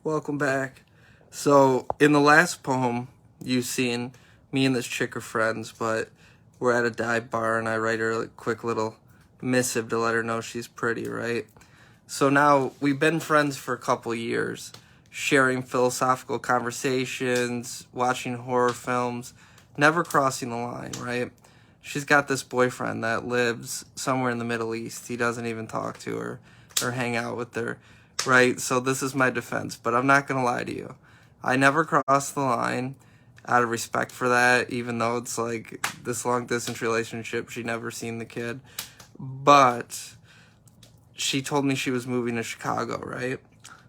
Welcome back. So, in the last poem you've seen, me and this chick are friends, but we're at a dive bar and I write her a quick little missive to let her know she's pretty, right? So now we've been friends for a couple years, sharing philosophical conversations, watching horror films, never crossing the line, right? She's got this boyfriend that lives somewhere in the Middle East. He doesn't even talk to her or hang out with her, right? So this is my defense, but I'm not going to lie to you. I never crossed the line out of respect for that, even though it's like this long distance relationship. She never seen the kid. But she told me she was moving to Chicago, right?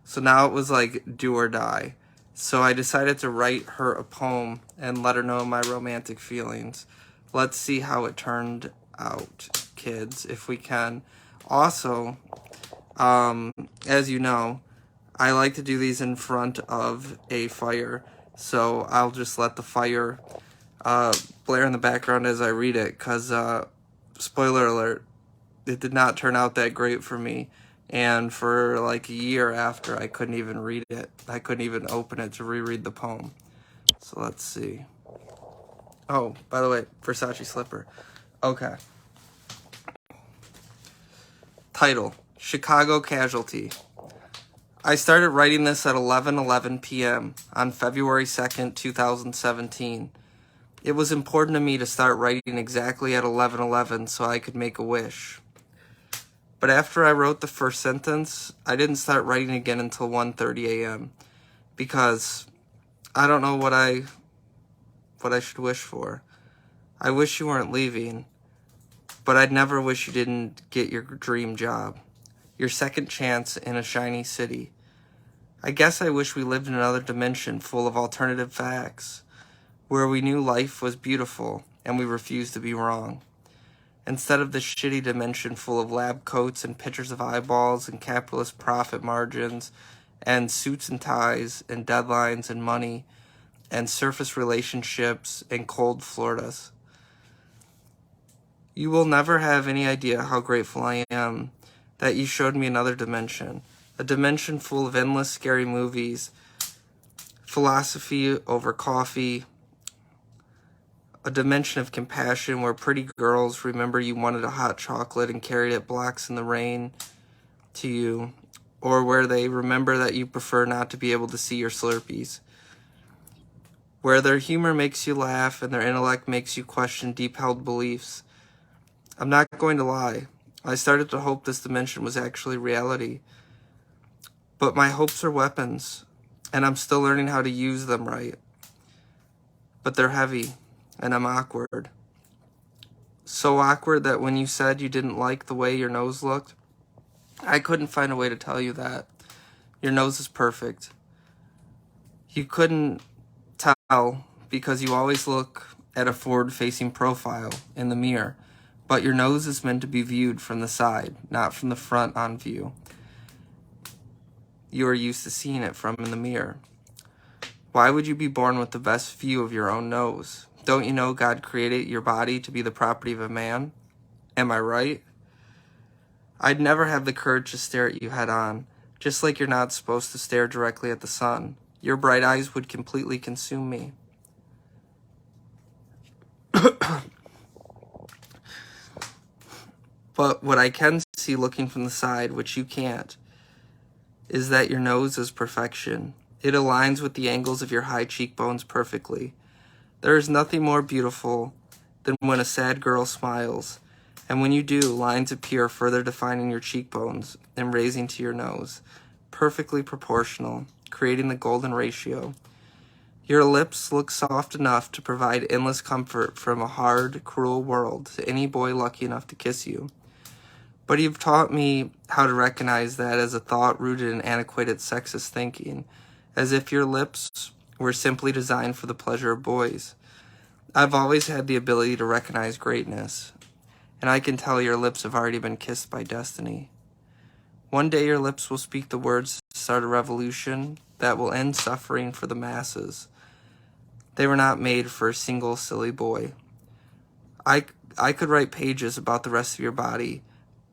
So now it was like do or die. So I decided to write her a poem and let her know my romantic feelings. Let's see how it turned out, kids, if we can. Also, as you know, I like to do these in front of a fire. So I'll just let the fire blare in the background as I read it, because, spoiler alert, it did not turn out that great for me. And for like a year after, I couldn't even read it. I couldn't even open it to reread the poem. So let's see. Oh, by the way, Versace slipper. Okay. Title, Chicago Casualty. I started writing this at 11:11 p.m. on February 2nd, 2017. It was important to me to start writing exactly at 11:11 so I could make a wish. But after I wrote the first sentence, I didn't start writing again until 1:30 a.m. because I don't know what I should wish for. I wish you weren't leaving, but I'd never wish you didn't get your dream job, your second chance in a shiny city. I guess I wish we lived in another dimension full of alternative facts, where we knew life was beautiful and we refused to be wrong. Instead of this shitty dimension full of lab coats and pictures of eyeballs and capitalist profit margins and suits and ties and deadlines and money and surface relationships and cold Floridas. You will never have any idea how grateful I am that you showed me another dimension, a dimension full of endless scary movies, philosophy over coffee, a dimension of compassion where pretty girls remember you wanted a hot chocolate and carried it blocks in the rain to you, or where they remember that you prefer not to be able to see your Slurpees, where their humor makes you laugh and their intellect makes you question deep-held beliefs. I'm not going to lie. I started to hope this dimension was actually reality. But my hopes are weapons, and I'm still learning how to use them right. But they're heavy, and I'm awkward. So awkward that when you said you didn't like the way your nose looked, I couldn't find a way to tell you that. Your nose is perfect. You couldn't tell because you always look at a forward-facing profile in the mirror. But your nose is meant to be viewed from the side, not from the front on view. You are used to seeing it from in the mirror. Why would you be born with the best view of your own nose? Don't you know God created your body to be the property of a man? Am I right? I'd never have the courage to stare at you head on, just like you're not supposed to stare directly at the sun. Your bright eyes would completely consume me. But what I can see looking from the side, which you can't, is that your nose is perfection. It aligns with the angles of your high cheekbones perfectly. There is nothing more beautiful than when a sad girl smiles, and when you do, lines appear further defining your cheekbones and raising to your nose, perfectly proportional, creating the golden ratio. Your lips look soft enough to provide endless comfort from a hard, cruel world to any boy lucky enough to kiss you. But you've taught me how to recognize that as a thought rooted in antiquated sexist thinking, as if your lips were simply designed for the pleasure of boys. I've always had the ability to recognize greatness, and I can tell your lips have already been kissed by destiny. One day your lips will speak the words to start a revolution that will end suffering for the masses. They were not made for a single silly boy. I could write pages about the rest of your body,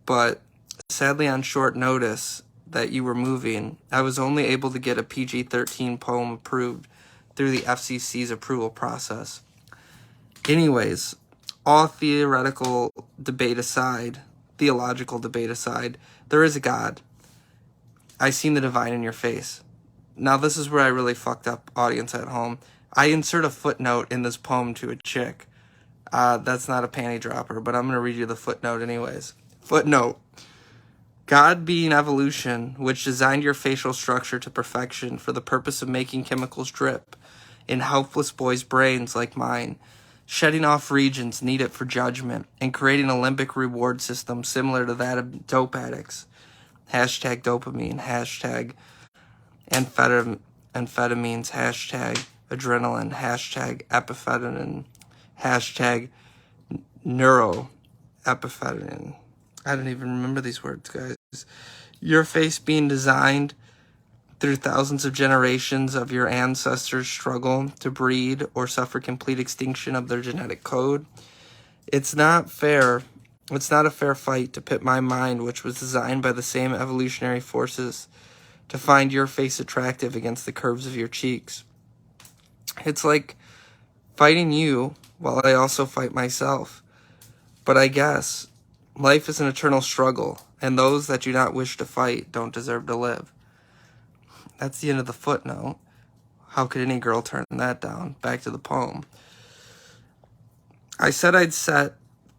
but sadly on short notice, that you were moving, I was only able to get a PG-13 poem approved through the FCC's approval process. Anyways, all theological debate aside, there is a God. I seen the divine in your face. Now this is where I really fucked up, audience at home. I insert a footnote in this poem to a chick. That's not a panty dropper, but I'm going to read you the footnote anyways. Footnote. God being evolution, which designed your facial structure to perfection for the purpose of making chemicals drip in helpless boys' brains like mine, shedding off regions needed for judgment, and creating a limbic reward system similar to that of dope addicts. Hashtag dopamine, hashtag amphetamines, hashtag adrenaline, hashtag epiphetamine, hashtag neuroepiphetamine. I don't even remember these words, guys. Your face being designed through thousands of generations of your ancestors' struggle to breed or suffer complete extinction of their genetic code. It's not fair. It's not a fair fight to pit my mind, which was designed by the same evolutionary forces, to find your face attractive against the curves of your cheeks. It's like fighting you while I also fight myself. But I guess life is an eternal struggle, and those that do not wish to fight don't deserve to live. That's the end of the footnote. How could any girl turn that down? Back to the poem. I said I'd set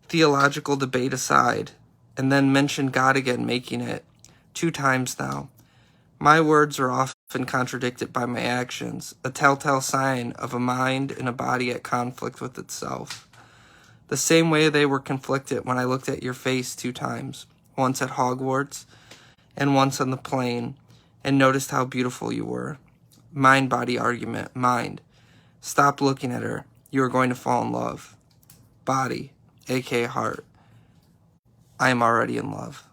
theological debate aside, and then mention God again, making it 2 times now. My words are often contradicted by my actions, a telltale sign of a mind and a body at conflict with itself. The same way they were conflicted when I looked at your face 2 times, once at Hogwarts and once on the plane, and noticed how beautiful you were. Mind-body argument. Mind. Stop looking at her. You are going to fall in love. Body, aka heart. I am already in love.